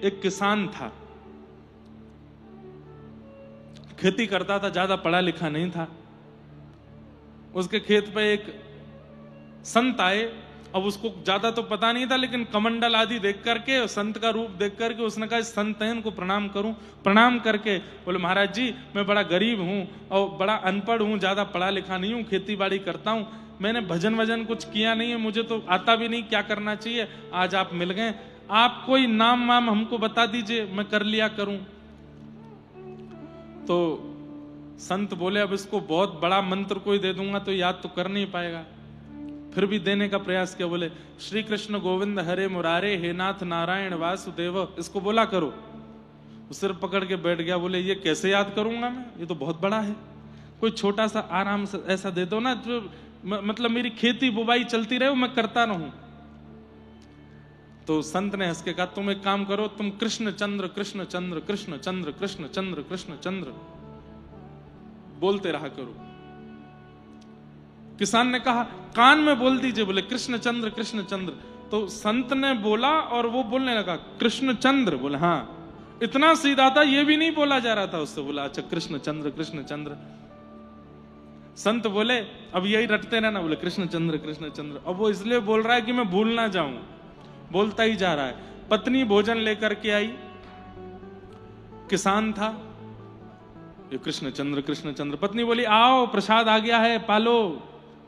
एक किसान था, खेती करता था, ज्यादा पढ़ा लिखा नहीं था। उसके खेत पे एक संत आए। अब उसको ज्यादा तो पता नहीं था, लेकिन कमंडल आदि देख करके, संत का रूप देख करके उसने कहा, संत हैं, इनको प्रणाम करूं। प्रणाम करके बोले, महाराज जी मैं बड़ा गरीब हूं और बड़ा अनपढ़ हूं, ज्यादा पढ़ा लिखा नहीं हूं, खेती बाड़ी करता हूं, मैंने भजन वजन कुछ किया नहीं है, मुझे तो आता भी नहीं क्या करना चाहिए, आज आप मिल गए, आप कोई नाम वाम हमको बता दीजिए, मैं कर लिया करूं। तो संत बोले, अब इसको बहुत बड़ा मंत्र कोई दे दूंगा तो याद तो कर नहीं पाएगा। फिर भी देने का प्रयास किया। बोले, श्री कृष्ण गोविंद हरे मुरारे, हे नाथ नारायण वासुदेव, इसको बोला करो। सिर पकड़ के बैठ गया। बोले, ये कैसे याद करूंगा मैं, ये तो बहुत बड़ा है, कोई छोटा सा आराम से ऐसा दे दो ना, जो मतलब मेरी खेती बुबाई चलती रहे, मैं करता रहूं। तो संत ने हंस के कहा, तुम एक काम करो, तुम कृष्ण चंद्र कृष्ण चंद्र कृष्ण चंद्र कृष्ण चंद्र कृष्ण चंद्र बोलते रहा करो। किसान ने कहा, कान में बोल दीजिए। बोले, कृष्ण चंद्र कृष्ण चंद्र। तो संत ने बोला और वो बोलने लगा, कृष्ण चंद्र। बोले, हाँ। इतना सीधा था, ये भी नहीं बोला जा रहा था उससे। बोला, अच्छा कृष्ण चंद्र कृष्ण चंद्र। संत बोले, अब यही रटते रहना। बोले, कृष्ण चंद्र कृष्ण चंद्र। अब वो इसलिए बोल रहा है कि मैं भूल ना जाऊं, बोलता ही जा रहा है। पत्नी भोजन लेकर के आई, किसान था, ये कृष्ण चंद्र कृष्ण चंद्र। पत्नी बोली, आओ प्रसाद आ गया है, पालो।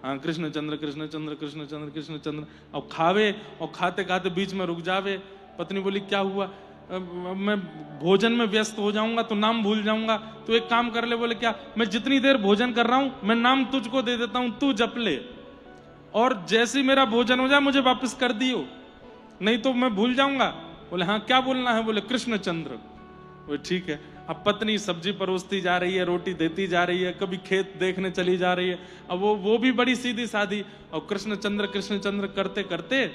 हाँ, कृष्ण चंद्र कृष्ण चंद्र कृष्ण चंद्र कृष्ण चंद्र। और खावे, और खाते खाते बीच में रुक जावे। पत्नी बोली, क्या हुआ, मैं भोजन में व्यस्त हो जाऊंगा तो नाम भूल जाऊंगा, तो एक काम कर ले। बोले, क्या, मैं जितनी देर भोजन कर रहा हूं, मैं नाम तुझको दे देता हूं, तू जप ले, और जैसे मेरा भोजन हो जाए मुझे वापस कर दियो, नहीं तो मैं भूल जाऊंगा। बोले, हाँ क्या बोलना है। बोले, कृष्ण चंद्र। बोले, ठीक है। अब पत्नी सब्जी परोसती जा रही है, रोटी देती जा रही है, कभी खेत देखने चली जा रही है। अब वो भी बड़ी सीधी सादी, और कृष्ण चंद्र करते करते,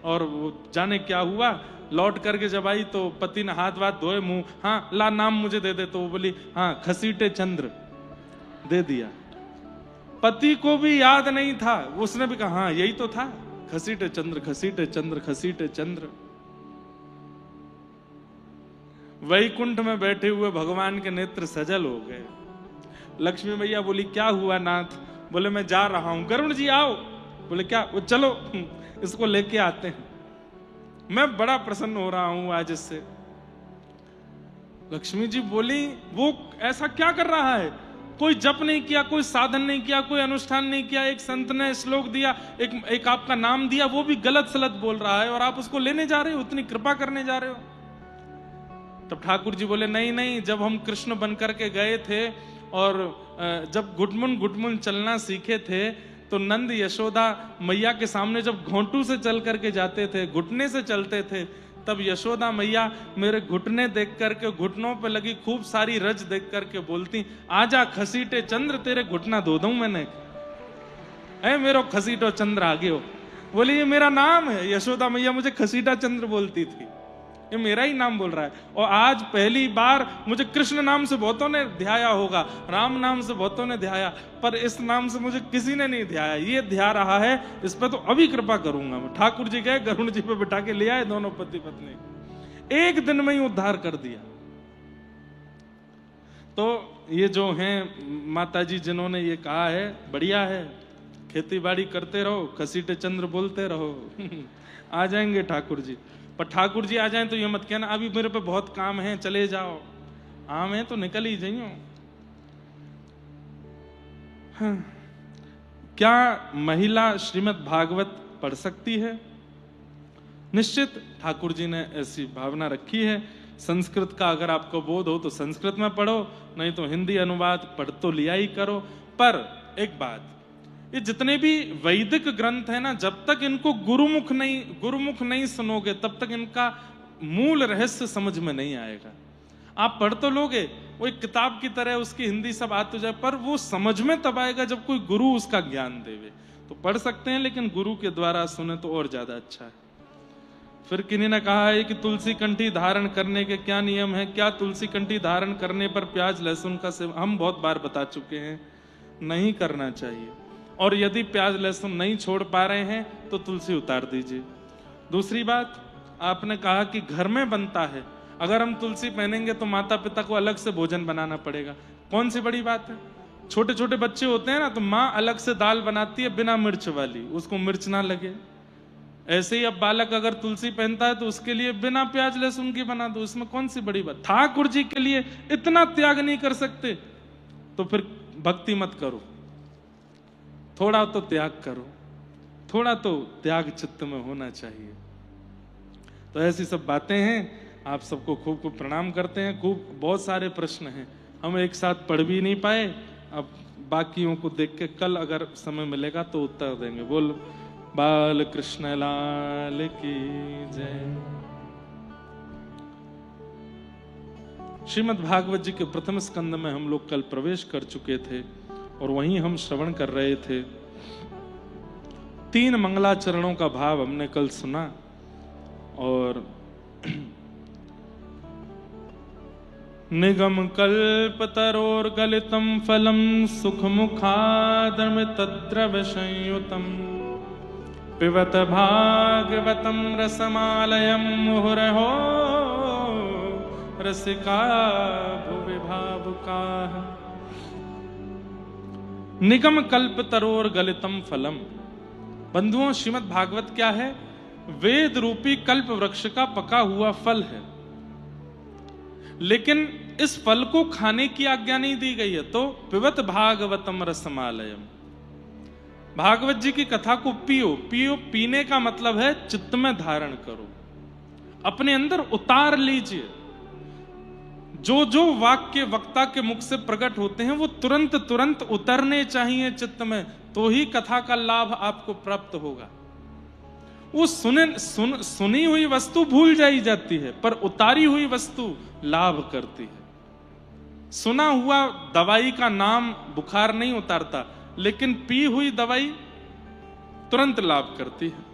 और वो जाने क्या हुआ, लौट करके जब आई तो पति ने हाथ वाथ धोए, मुंह, हाँ ला नाम मुझे दे दे। तो वो बोली, हाँ खसीटे चंद्र, दे दिया। पति को भी याद नहीं था, उसने भी कहा, हाँ यही तो था, खसीटे चंद्र खसीटे चंद्र खसीटे चंद्र। वैकुंठ में बैठे हुए भगवान के नेत्र सजल हो गए। लक्ष्मी मैया बोली, क्या हुआ नाथ। बोले, मैं जा रहा हूं। गरुड़ जी आओ। बोले, क्या। वो चलो इसको लेके आते हैं, मैं बड़ा प्रसन्न हो रहा हूं आज इससे। लक्ष्मी जी बोली, वो ऐसा क्या कर रहा है, कोई जप नहीं किया, कोई साधन नहीं किया, कोई अनुष्ठान नहीं किया, एक संत ने श्लोक दिया, एक आपका नाम दिया, वो भी गलत सलत बोल रहा है, और आप उसको लेने जा रहे हो, उतनी कृपा करने जा रहे हो। तब ठाकुर जी बोले, नहीं नहीं, जब हम कृष्ण बन करके गए थे और जब घुटमुन चलना सीखे थे, तो नंद यशोदा मैया के सामने जब घोंटू से चल करके जाते थे, घुटने से चलते थे, तब यशोदा मैया मेरे घुटने देख करके, घुटनों पे लगी खूब सारी रज देख करके बोलती, आजा खसीटे चंद्र, तेरे घुटना धो दूं मैंने, ऐ मेरो खसीटो चंद्र आगे हो। बोली, ये मेरा नाम है। यशोदा मैया मुझे खसीटा चंद्र बोलती थी, ये मेरा ही नाम बोल रहा है। और आज पहली बार मुझे कृष्ण नाम से बहुतों ने ध्याया होगा, राम नाम से बहुतों ने ध्याया, पर इस नाम से मुझे किसी ने नहीं ध्याया, ये ध्या रहा है, इस पर तो अभी कृपा करूंगा मैं। ठाकुर जी गए, गरुड़ जी पे बिठा के ले आए, दोनों पति पत्नी, एक दिन में ही उद्धार कर दिया। तो ये जो हैं माता जी जिन्होंने ये कहा है, बढ़िया है, खेती बाड़ी करते रहो, खसीटे चंद्र बोलते रहो आ जाएंगे ठाकुर जी। पर ठाकुर जी आ जाएं तो ये मत कहना, अभी मेरे पे बहुत काम है, चले जाओ, आम है तो निकल ही जाइयो। हाँ। क्या महिला श्रीमद् भागवत पढ़ सकती है? निश्चित ठाकुर जी ने ऐसी भावना रखी है। संस्कृत का अगर आपको बोध हो तो संस्कृत में पढ़ो, नहीं तो हिंदी अनुवाद पढ़ तो लिया ही करो। पर एक बात, ये जितने भी वैदिक ग्रंथ है ना, जब तक इनको गुरुमुख नहीं सुनोगे, तब तक इनका मूल रहस्य समझ में नहीं आएगा। आप पढ़ तो लोगे, वो एक किताब की तरह उसकी हिंदी सब आ तो जाए, पर वो समझ में तब आएगा जब कोई गुरु उसका ज्ञान देवे। तो पढ़ सकते हैं, लेकिन गुरु के द्वारा सुने तो और ज्यादा अच्छा है। फिर किन्हीं ने कहा है कि तुलसी कंठी धारण करने के क्या नियम है, क्या तुलसी कंठी धारण करने पर प्याज लहसुन का सेवन, हम बहुत बार बता चुके हैं, नहीं करना चाहिए। और यदि प्याज लहसुन नहीं छोड़ पा रहे हैं तो तुलसी उतार दीजिए। दूसरी बात, आपने कहा कि घर में बनता है, अगर हम तुलसी पहनेंगे तो माता पिता को अलग से भोजन बनाना पड़ेगा। कौन सी बड़ी बात है? छोटे छोटे बच्चे होते हैं ना, तो माँ अलग से दाल बनाती है बिना मिर्च वाली, उसको मिर्च ना लगे। ऐसे ही अब बालक अगर तुलसी पहनता है तो उसके लिए बिना प्याज लहसुन की बना दो, इसमें कौन सी बड़ी बात? ठाकुर जी के लिए इतना त्याग नहीं कर सकते तो फिर भक्ति मत करो। थोड़ा तो त्याग करो, थोड़ा तो त्याग चित्त में होना चाहिए। तो ऐसी सब बातें हैं। आप सबको खूब खूब प्रणाम करते हैं। खूब बहुत सारे प्रश्न हैं, हम एक साथ पढ़ भी नहीं पाए। अब बाकियों को देख के कल अगर समय मिलेगा तो उत्तर देंगे। बोल बाल कृष्ण लाल की जय। श्रीमद् भागवत जी के प्रथम स्कंद में हम लोग कल प्रवेश कर चुके थे और वहीं हम श्रवण कर रहे थे। 3 मंगलाचरणों का भाव हमने कल सुना और निगम कल्प तरोर गलितम फलम सुख मुखादमितद्रव्य संयुतम पिबत भागवतम रसमालयम मुहुरहो रसिका भुवि भावुकाः। निगम कल्प तरोर गलितम फलम। बंधुओं, श्रीमद् भागवत क्या है? वेद रूपी कल्प वृक्ष का पका हुआ फल है, लेकिन इस फल को खाने की आज्ञा नहीं दी गई है। तो पिबत भागवतम रसमालयम, भागवत जी की कथा को पियो। पियो, पीने का मतलब है चित्त में धारण करो, अपने अंदर उतार लीजिए। जो जो वाक्य वक्ता के मुख से प्रकट होते हैं वो तुरंत तुरंत उतरने चाहिए चित्त में, तो ही कथा का लाभ आपको प्राप्त होगा। वो सुनी हुई वस्तु भूल जाई जाती है, पर उतारी हुई वस्तु लाभ करती है। सुना हुआ दवाई का नाम बुखार नहीं उतारता, लेकिन पी हुई दवाई तुरंत लाभ करती है।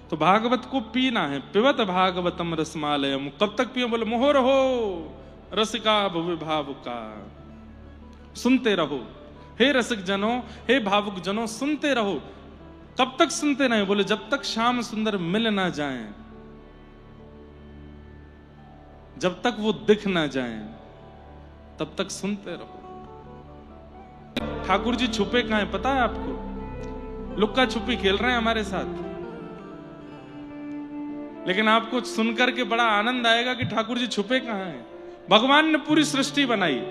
तो भागवत को पीना है। पिबत भागवतम रसमालयम। कब तक पियो? बोले मोहर हो रसिका भुवि भावुका। सुनते रहो हे रसिक जनों, हे भावुक जनों, सुनते रहो। कब तक सुनते रहे? बोले जब तक श्याम सुंदर मिल ना जाएं, जब तक वो दिख ना जाएं, तब तक सुनते रहो। ठाकुर जी छुपे कहां है पता है आपको? लुक्का छुपी खेल रहे हैं हमारे साथ। लेकिन आपको सुनकर के बड़ा आनंद आएगा कि ठाकुर जी छुपे कहां हैं। भगवान ने पूरी सृष्टि बनाई,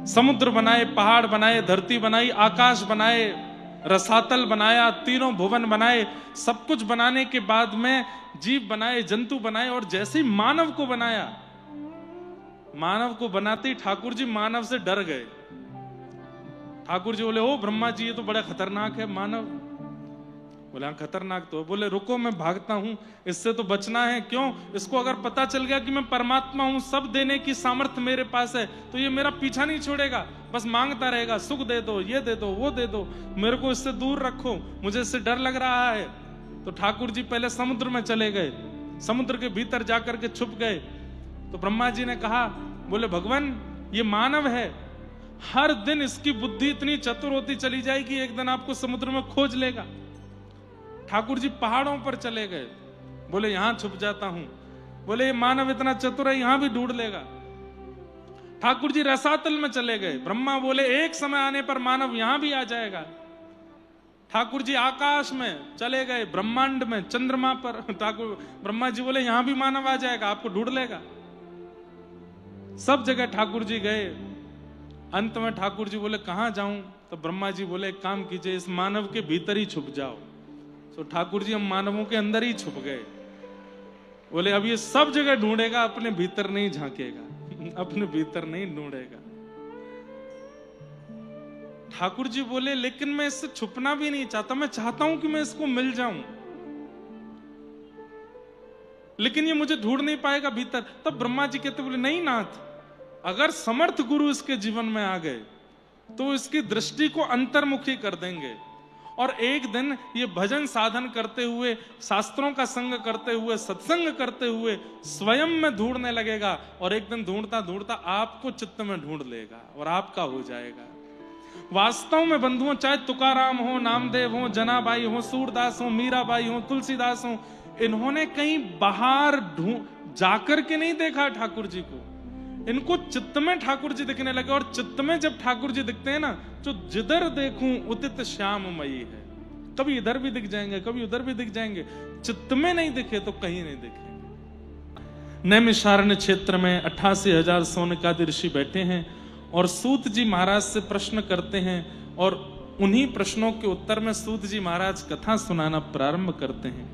समुद्र बनाए, पहाड़ बनाए, धरती बनाई, आकाश बनाए, रसातल बनाया, तीनों भुवन बनाए। सब कुछ बनाने के बाद में जीव बनाए, जंतु बनाए, और जैसे ही मानव को बनाया, मानव को बनाते ही ठाकुर जी मानव से डर गए। ठाकुर जी बोले ओ ब्रह्मा जी, ये तो बड़ा खतरनाक है मानव। बोले हाँ खतरनाक तो। बोले रुको, मैं भागता हूं, इससे तो बचना है। क्यों? इसको अगर पता चल गया कि मैं परमात्मा हूं, सब देने की सामर्थ्य मेरे पास है, तो ये मेरा पीछा नहीं छोड़ेगा, बस मांगता रहेगा, सुख दे दो, ये दे दो, वो दे दो, मेरे को इससे दूर रखो, मुझे इससे डर लग रहा है। तो ठाकुर जी पहले समुद्र में चले गए, समुद्र के भीतर जाकर के छुप गए। तो ब्रह्मा जी ने कहा, बोले भगवान ये मानव है, हर दिन इसकी बुद्धि इतनी चतुर होती चली जाएगी, एक दिन आपको समुद्र में खोज लेगा। ठाकुर जी पहाड़ों पर चले गए, बोले यहां छुप जाता हूं। बोले ये मानव इतना चतुर है, यहां भी ढूंढ लेगा। ठाकुर जी रसातल में चले गए। ब्रह्मा बोले एक समय आने पर मानव यहां भी आ जाएगा। ठाकुर जी आकाश में चले गए, ब्रह्मांड में, चंद्रमा पर। ठाकुर ब्रह्मा जी बोले यहां भी मानव आ जाएगा, आपको ढूंढ लेगा। सब जगह ठाकुर जी गए। अंत में ठाकुर जी बोले कहां जाऊं? तो ब्रह्मा जी बोले एक काम कीजिए, इस मानव के भीतर ही छुप जाओ। तो ठाकुर जी हम मानवों के अंदर ही छुप गए। बोले अब ये सब जगह ढूंढेगा, अपने भीतर नहीं झांकेगा, अपने भीतर नहीं ढूंढेगा। ठाकुर जी बोले लेकिन मैं इससे छुपना भी नहीं चाहता, मैं चाहता हूं कि मैं इसको मिल जाऊं, लेकिन ये मुझे ढूंढ नहीं पाएगा भीतर। तब ब्रह्मा जी कहते बोले नहीं नाथ, अगर समर्थ गुरु इसके जीवन में आ गए तो इसकी दृष्टि को अंतर्मुखी कर देंगे, और एक दिन ये भजन साधन करते हुए, शास्त्रों का संग करते हुए, सत्संग करते हुए स्वयं में ढूंढने लगेगा, और एक दिन ढूंढता ढूंढता आपको चित्त में ढूंढ लेगा और आपका हो जाएगा। वास्तव में बंधुओं, चाहे तुकाराम हो, नामदेव हो, जनाबाई हो, सूरदास हो, मीराबाई हो, तुलसीदास हो, इन्होंने कहीं बाहर जाकर के नहीं देखा ठाकुर जी को, इनको चित्त में ठाकुर जी दिखने लगे। और चित्त में जब ठाकुर जी दिखते हैं ना, तो जिधर देखूं उदित श्याममयी है। कभी इधर भी दिख जाएंगे, कभी उधर भी दिख जाएंगे। चित्त में नहीं दिखे तो कहीं नहीं दिखेंगे। नैमिषारण्य क्षेत्र में 88,000 सौनकादि ऋषि बैठे हैं और सूत जी महाराज से प्रश्न करते हैं, और उन्हीं प्रश्नों के उत्तर में सूत जी महाराज कथा सुनाना प्रारंभ करते हैं।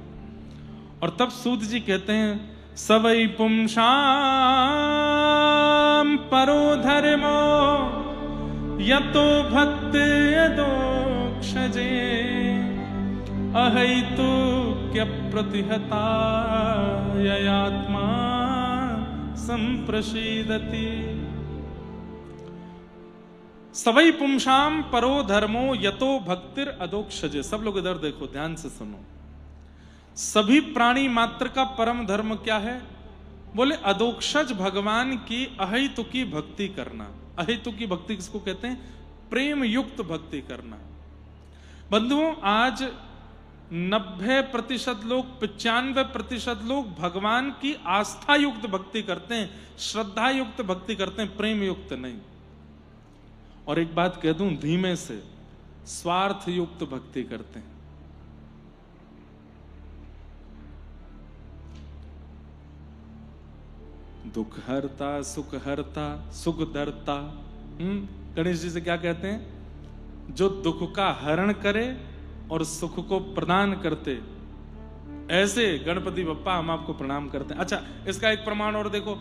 और तब सूत जी कहते हैं, सवै पुंसां परो धर्मो यतो भक्ति यदोक्षजे अहैतुक्य प्रतिहता ययात्मा संप्रसीदति। सवै पुंसां परो धर्मो यतो भक्तिर अदोक्षजे। सब लोग इधर देखो, ध्यान से सुनो। सभी प्राणी मात्र का परम धर्म क्या है? बोले अदोक्षज भगवान की अहेतुकी भक्ति करना। अहेतुकी भक्ति किसको कहते हैं? प्रेम युक्त भक्ति करना। बंधुओं, आज 90% लोग, 95% लोग भगवान की आस्था युक्त भक्ति करते हैं, श्रद्धा युक्त भक्ति करते हैं, प्रेम युक्त नहीं। और एक बात कह दूं धीमे से, स्वार्थ युक्त भक्ति करते हैं। दुख हरता सुख हरता सुख धरता। गणेश जी से क्या कहते हैं? जो दुख का हरण करे और सुख को प्रदान करते, ऐसे गणपति बप्पा हम आपको प्रणाम करते हैं। अच्छा, इसका एक प्रमाण और देखो।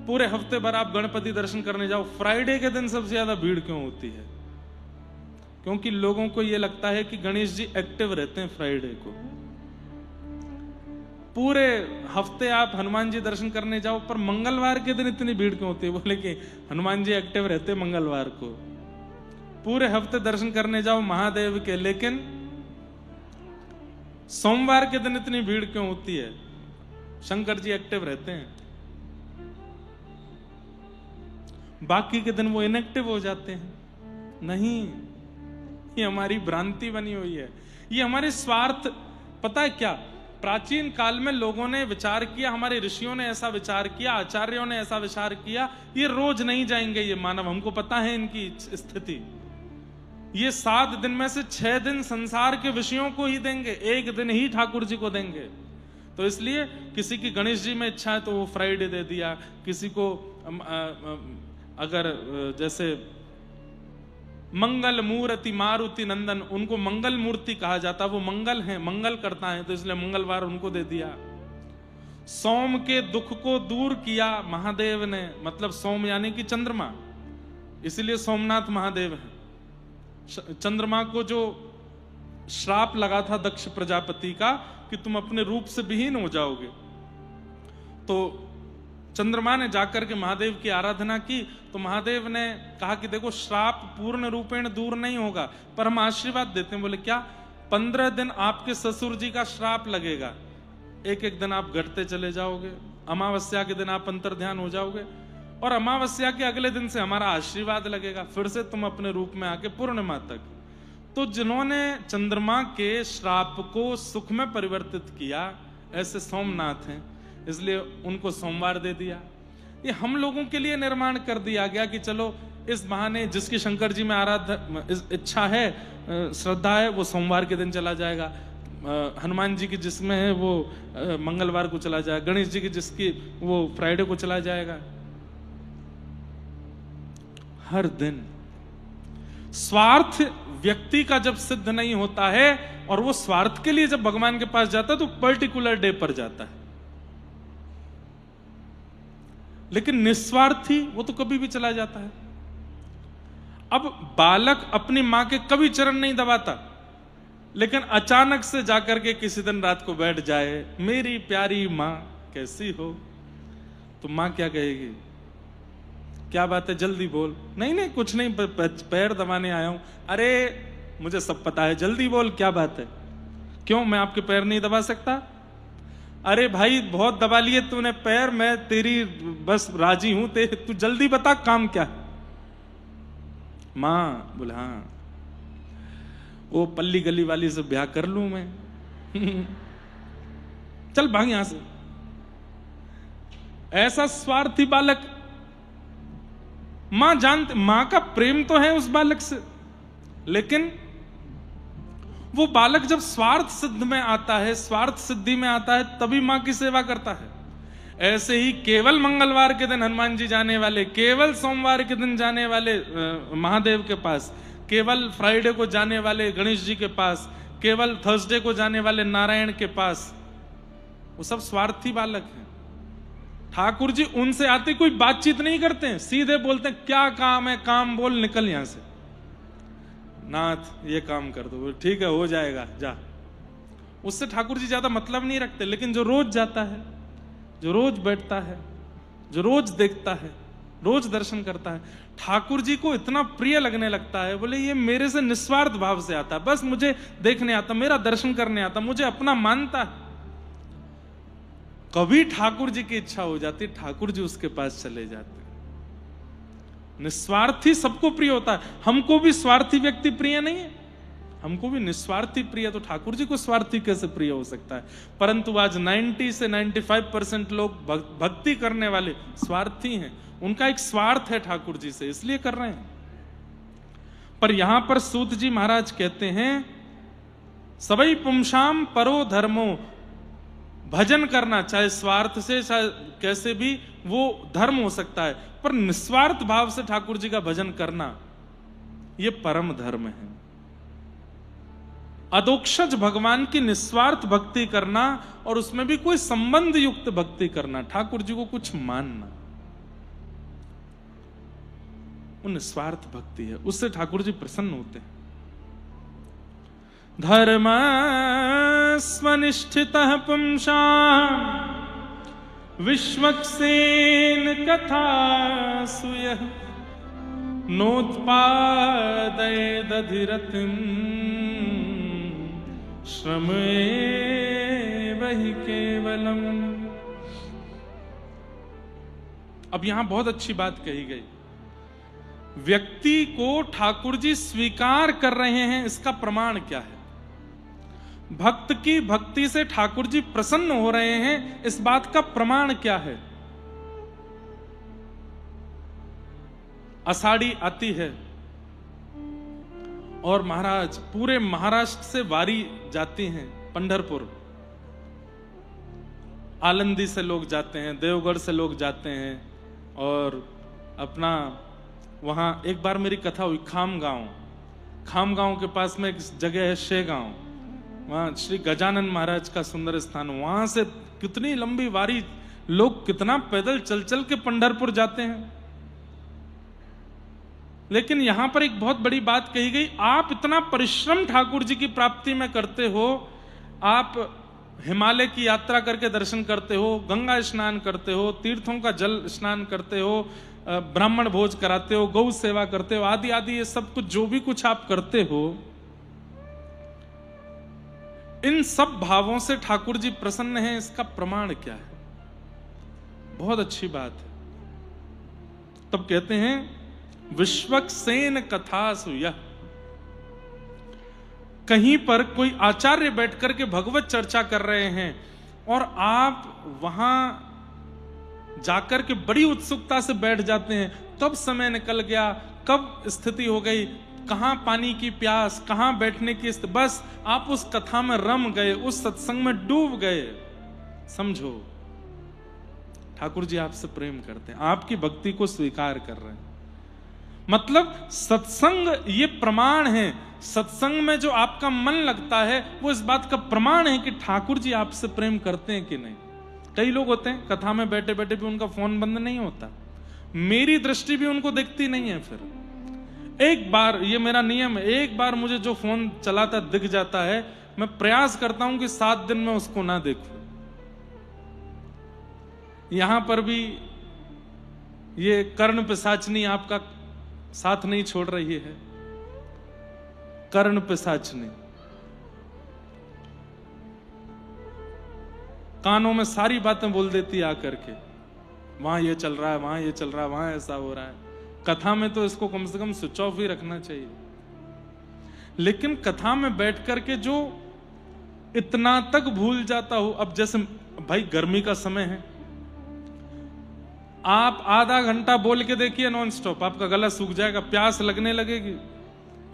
पूरे हफ्ते भर आप गणपति दर्शन करने जाओ, फ्राइडे के दिन सबसे ज्यादा भीड़ क्यों होती है? क्योंकि लोगों को यह लगता है कि गणेश जी एक्टिव रहते हैं फ्राइडे को। पूरे हफ्ते आप हनुमान जी दर्शन करने जाओ, पर मंगलवार के दिन इतनी भीड़ क्यों होती है? बोले कि हनुमान जी एक्टिव रहते मंगलवार को। पूरे हफ्ते दर्शन करने जाओ महादेव के, लेकिन सोमवार के दिन इतनी भीड़ क्यों होती है? शंकर जी एक्टिव रहते हैं, बाकी के दिन वो इनएक्टिव हो जाते हैं। नहीं, ये हमारी भ्रांति बनी हुई है, ये हमारे स्वार्थ। पता है क्या, प्राचीन काल में लोगों ने विचार किया, हमारे ऋषियों ने ऐसा विचार किया, आचार्यों ने ऐसा विचार किया, ये रोज नहीं जाएंगे ये मानव, हमको पता है इनकी स्थिति। ये 7 दिन में से 6 दिन संसार के विषयों को ही देंगे, 1 दिन ही ठाकुर जी को देंगे। तो इसलिए किसी की गणेश जी में इच्छा है तो वो फ्राइडे दे दिया, किसी को अगर जैसे मंगल मूर्ति मारुति नंदन, उनको मंगल मूर्ति कहा जाता, वो मंगल है, मंगल करता है, तो इसलिए मंगलवार उनको दे दिया। सोम के दुख को दूर किया महादेव ने, मतलब सोम यानी कि चंद्रमा, इसलिए सोमनाथ महादेव है। चंद्रमा को जो श्राप लगा था दक्ष प्रजापति का कि तुम अपने रूप से विहीन हो जाओगे, तो चंद्रमा ने जाकर के महादेव की आराधना की, तो महादेव ने कहा कि देखो श्राप पूर्ण रूपेण दूर नहीं होगा, पर हम आशीर्वाद देते हैं। बोले क्या? 15 दिन आपके ससुर जी का श्राप लगेगा, एक दिन आप घटते चले जाओगे, अमावस्या के दिन आप अंतर ध्यान हो जाओगे, और अमावस्या के अगले दिन से हमारा आशीर्वाद लगेगा, फिर से तुम अपने रूप में आके पूर्णिमा तक। तो जिन्होंने चंद्रमा के श्राप को सुख में परिवर्तित किया, ऐसे सोमनाथ हैं, इसलिए उनको सोमवार दे दिया। ये हम लोगों के लिए निर्माण कर दिया गया कि चलो इस बहाने जिसकी शंकर जी में इच्छा है, श्रद्धा है, वो सोमवार के दिन चला जाएगा, हनुमान जी की जिसमें है वो मंगलवार को चला जाएगा, गणेश जी की जिसकी वो फ्राइडे को चला जाएगा। हर दिन स्वार्थ व्यक्ति का जब सिद्ध नहीं होता है और वो स्वार्थ के लिए जब भगवान के पास जाता है तो पर्टिकुलर डे पर जाता है, लेकिन निस्वार्थी वो तो कभी भी चला जाता है। अब बालक अपनी मां के कभी चरण नहीं दबाता, लेकिन अचानक से जाकर के किसी दिन रात को बैठ जाए, मेरी प्यारी मां कैसी हो, तो मां क्या कहेगी? क्या बात है, जल्दी बोल। नहीं नहीं कुछ नहीं, पैर दबाने आया हूं। अरे मुझे सब पता है, जल्दी बोल क्या बात है। क्यों, मैं आपके पैर नहीं दबा सकता? अरे भाई बहुत दबा लिए तूने पैर, मैं तेरी बस राजी हूं, तू जल्दी बता काम क्या है। मां बोले हाँ, वो पल्ली गली वाली से ब्याह कर लूं मैं। चल भाग यहां से। ऐसा स्वार्थी बालक, मां जानते, मां का प्रेम तो है उस बालक से, लेकिन वो बालक जब स्वार्थ सिद्ध में आता है, स्वार्थ सिद्धि में आता है, तभी मां की सेवा करता है। ऐसे ही केवल मंगलवार के दिन हनुमान जी जाने वाले, केवल सोमवार के दिन जाने वाले महादेव के पास, केवल फ्राइडे को जाने वाले गणेश जी के पास, केवल थर्सडे को जाने वाले नारायण के पास, वो सब स्वार्थी बालक हैं। ठाकुर जी उनसे आते कोई बातचीत नहीं करते हैं, सीधे बोलते हैं क्या काम है, काम बोल, निकल यहां से। नाथ ये काम कर दो, ठीक है हो जाएगा जा। उससे ठाकुर जी ज्यादा मतलब नहीं रखते। लेकिन जो रोज जाता है, जो रोज बैठता है, जो रोज देखता है, रोज दर्शन करता है, ठाकुर जी को इतना प्रिय लगने लगता है। बोले ये मेरे से निस्वार्थ भाव से आता है, बस मुझे देखने आता, मेरा दर्शन करने आता, मुझे अपना मानता है। कभी ठाकुर जी की इच्छा हो जाती, ठाकुर जी उसके पास चले जाते। निस्वार्थी सबको प्रिय होता है। हमको भी स्वार्थी व्यक्ति प्रिय नहीं है, हमको भी निस्वार्थी प्रिय, तो ठाकुर जी को स्वार्थी कैसे प्रिय हो सकता है। परंतु आज 90 से 95% लोग भक्ति करने वाले स्वार्थी हैं। उनका एक स्वार्थ है ठाकुर जी से, इसलिए कर रहे हैं। पर यहां पर सूत जी महाराज कहते हैं सबई पुंसाम परो धर्मो, भजन करना चाहे स्वार्थ से चाहे कैसे भी, वो धर्म हो सकता है, पर निस्वार्थ भाव से ठाकुर जी का भजन करना ये परम धर्म है। अदोक्षज भगवान की निस्वार्थ भक्ति करना और उसमें भी कोई संबंध युक्त भक्ति करना, ठाकुर जी को कुछ मानना, वो निस्वार्थ भक्ति है, उससे ठाकुर जी प्रसन्न होते हैं। धर्म स्वनिष्ठितः पुंसां विश्वक्सेन कथा सुयः नोत्पादयेदधिरतिं श्रमेव हि केवलम्। अब यहां बहुत अच्छी बात कही गई। व्यक्ति को ठाकुर जी स्वीकार कर रहे हैं, इसका प्रमाण क्या है? भक्त की भक्ति से ठाकुर जी प्रसन्न हो रहे हैं, इस बात का प्रमाण क्या है? आषाढ़ी आती है और महाराज पूरे महाराष्ट्र से वारी जाती हैं पंढरपुर। आलंदी से लोग जाते हैं, देवगढ़ से लोग जाते हैं, और अपना वहां एक बार मेरी कथा हुई खामगांव के पास में एक जगह है शेगांव, वहां श्री गजानन महाराज का सुंदर स्थान। वहां से कितनी लंबी वारी, लोग कितना पैदल चल चल के पंढरपुर जाते हैं। लेकिन यहां पर एक बहुत बड़ी बात कही गई, आप इतना परिश्रम ठाकुर जी की प्राप्ति में करते हो, आप हिमालय की यात्रा करके दर्शन करते हो, गंगा स्नान करते हो, तीर्थों का जल स्नान करते हो, ब्राह्मण भोज कराते हो, गौ सेवा करते हो, आदि आदि, ये सब कुछ जो भी कुछ आप करते हो, इन सब भावों से ठाकुर जी प्रसन्न हैं, इसका प्रमाण क्या है? बहुत अच्छी बात है। तब कहते हैं विश्वक्सेन कथासु यः, कहीं पर कोई आचार्य बैठकर के भगवत चर्चा कर रहे हैं और आप वहां जाकर के बड़ी उत्सुकता से बैठ जाते हैं, कब समय निकल गया, कब स्थिति हो गई, कहां पानी की प्यास, कहां बैठने की स्थिति, बस आप उस कथा में रम गए, उस सत्संग में डूब गए। समझो ठाकुर जी आपसे प्रेम करते हैं, आपकी भक्ति को स्वीकार कर रहे हैं। मतलब सत्संग ये प्रमाण है, सत्संग में जो आपका मन लगता है वो इस बात का प्रमाण है कि ठाकुर जी आपसे प्रेम करते हैं कि नहीं। कई लोग होते हैं कथा में बैठे बैठे भी उनका फोन बंद नहीं होता, मेरी दृष्टि भी उनको दिखती नहीं है। फिर एक बार, ये मेरा नियम है, एक बार मुझे जो फोन चलाता दिख जाता है, मैं प्रयास करता हूं कि 7 दिन में उसको ना देखूं। यहां पर भी ये कर्ण पिशाचनी आपका साथ नहीं छोड़ रही है। कर्ण पिशाचनी कानों में सारी बातें बोल देती आकर के, वहां ये चल रहा है, वहां ये चल रहा है, वहां ऐसा हो रहा है। कथा में तो इसको कम से कम स्विच ऑफ ही रखना चाहिए। लेकिन कथा में बैठ करके जो इतना तक भूल जाता हो, अब जैसे भाई गर्मी का समय है, आप आधा घंटा बोल के देखिए नॉन स्टॉप, आपका गला सूख जाएगा, प्यास लगने लगेगी,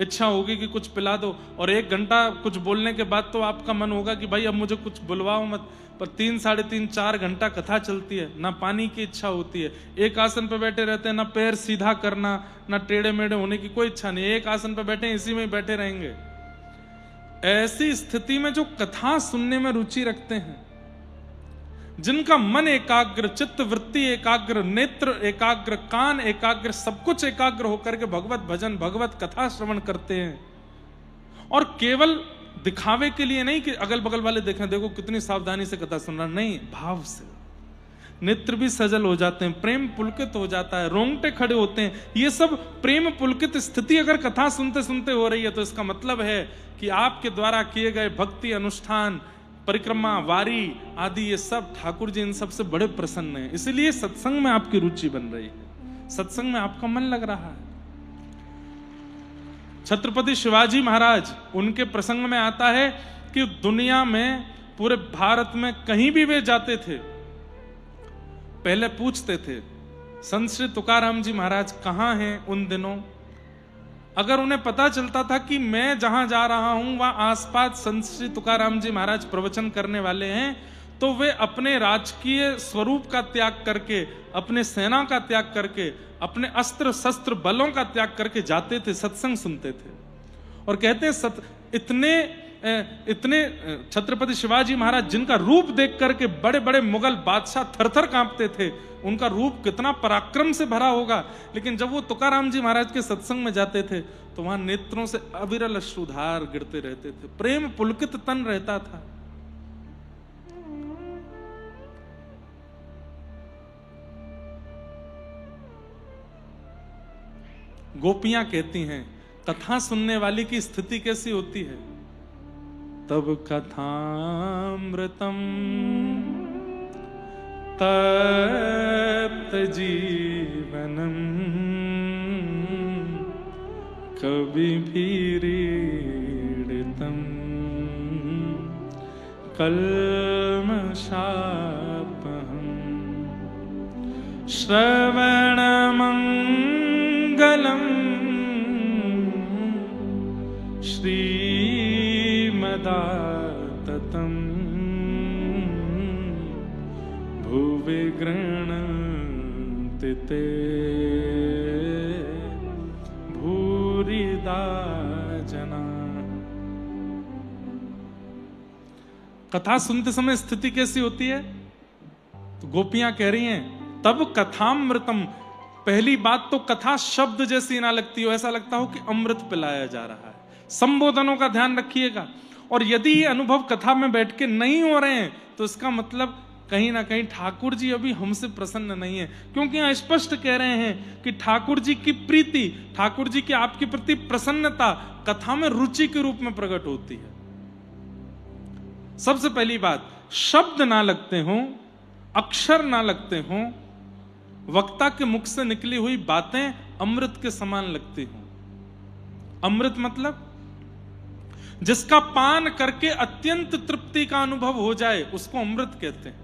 इच्छा होगी कि कुछ पिला दो। और 1 घंटा कुछ बोलने के बाद तो आपका मन होगा कि भाई अब मुझे कुछ बुलवाओ मत। पर 3, साढ़े 3, 4 घंटा कथा चलती है, ना पानी की इच्छा होती है, एक आसन पे बैठे रहते हैं, ना पैर सीधा करना, ना टेढ़े मेढ़े होने की कोई इच्छा नहीं, एक आसन पे बैठे इसी में ही बैठे रहेंगे। ऐसी स्थिति में जो कथा सुनने में रुचि रखते हैं, जिनका मन एकाग्र, चित्त वृत्ति एकाग्र, नेत्र एकाग्र, कान एकाग्र, सब कुछ एकाग्र होकर के भगवत भजन, भगवत कथा श्रवण करते हैं, और केवल दिखावे के लिए नहीं कि अगल बगल वाले देखें, देखो कितनी सावधानी से कथा सुन रहा, नहीं, भाव से नेत्र भी सजल हो जाते हैं, प्रेम पुलकित हो जाता है, रोंगटे खड़े होते हैं। ये सब प्रेम पुलकित स्थिति अगर कथा सुनते सुनते हो रही है तो इसका मतलब है कि आपके द्वारा किए गए भक्ति अनुष्ठान, परिक्रमा, वारी आदि, ये सब ठाकुर जी इन सबसे बड़े प्रसन्न हैं। इसलिए सत्संग में आपकी रुचि बन रही है, सत्संग में आपका मन लग रहा है। छत्रपति शिवाजी महाराज, उनके प्रसंग में आता है कि दुनिया में, पूरे भारत में कहीं भी वे जाते थे, पहले पूछते थे संत श्री तुकाराम जी महाराज कहां हैं उन दिनों। अगर उन्हें पता चलता था कि मैं जहां जा रहा हूं वहां आसपास संत श्री तुकाराम जी महाराज प्रवचन करने वाले हैं, तो वे अपने राजकीय स्वरूप का त्याग करके, अपने सेना का त्याग करके, अपने अस्त्र शस्त्र बलों का त्याग करके जाते थे, सत्संग सुनते थे। और कहते हैं इतने छत्रपति शिवाजी महाराज, जिनका रूप देख करके बड़े बड़े मुगल बादशाह थरथर कांपते थे, उनका रूप कितना पराक्रम से भरा होगा, लेकिन जब वो तुकाराम जी महाराज के सत्संग में जाते थे तो वहां नेत्रों से अविरल अश्रुधार गिरते रहते थे, प्रेम पुलकित तन रहता था। गोपियां कहती हैं कथा सुनने वाली की स्थिति कैसी होती है, तब कथामृतम तप्त जीवनम कविभिरीडितम कल्मषापहम श्रवणमंगलम श्रीमदाततम् भुवि गृह्णन्ति ते भूरिदा जना। कथा सुनते समय स्थिति कैसी होती है, तो गोपियां कह रही हैं तब कथामृतम। पहली बात तो कथा शब्द जैसी ना लगती हो, ऐसा लगता हो कि अमृत पिलाया जा रहा है। संबोधनों का ध्यान रखिएगा। और यदि ये अनुभव कथा में बैठ के नहीं हो रहे हैं तो इसका मतलब कहीं ना कहीं ठाकुर जी अभी हमसे प्रसन्न नहीं है, क्योंकि यहाँ स्पष्ट कह रहे हैं कि ठाकुर जी की प्रीति, ठाकुर जी की आपके प्रति प्रसन्नता कथा में रुचि के रूप में प्रकट होती है। सबसे पहली बात, शब्द ना लगते हों, अक्षर ना लगते हों, वक्ता के मुख से निकली हुई बातें अमृत के समान लगती हों। अमृत मतलब जिसका पान करके अत्यंत तृप्ति का अनुभव हो जाए उसको अमृत कहते हैं।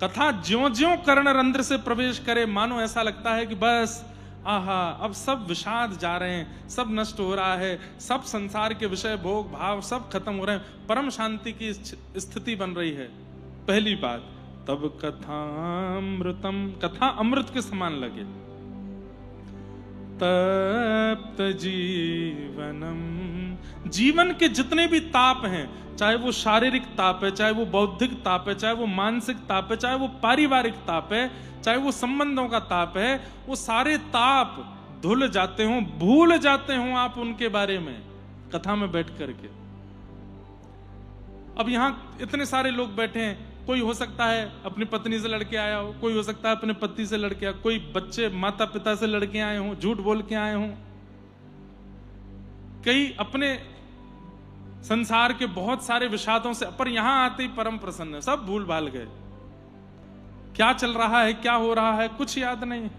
कथा ज्यों-ज्यों कर्ण रंध्र से प्रवेश करे, मानो ऐसा लगता है कि बस आहा, अब सब विषाद जा रहे हैं, सब नष्ट हो रहा है, सब संसार के विषय भोग भाव सब खत्म हो रहे हैं, परम शांति की स्थिति बन रही है। पहली बात, तब कथामृतम, कथा अमृत के समान लगे। तप्त जीवनम, जीवन के जितने भी ताप हैं, चाहे वो शारीरिक ताप है, चाहे वो बौद्धिक ताप है, चाहे वो मानसिक ताप है, चाहे वो पारिवारिक ताप है, चाहे वो संबंधों का ताप है, वो सारे ताप धुल जाते हों, भूल जाते हों आप उनके बारे में कथा में बैठ करके। अब यहां इतने सारे लोग बैठे हैं, कोई हो सकता है अपनी पत्नी से लड़के आया हो, कोई हो सकता है अपने पति से लड़के आया, कोई बच्चे माता पिता से लड़के आए हों, झूठ बोल के आए हों, कई अपने संसार के बहुत सारे विषादों से, पर यहां आते ही परम प्रसन्न, सब भूल भाल गए। क्या चल रहा है, क्या हो रहा है, कुछ याद नहीं है।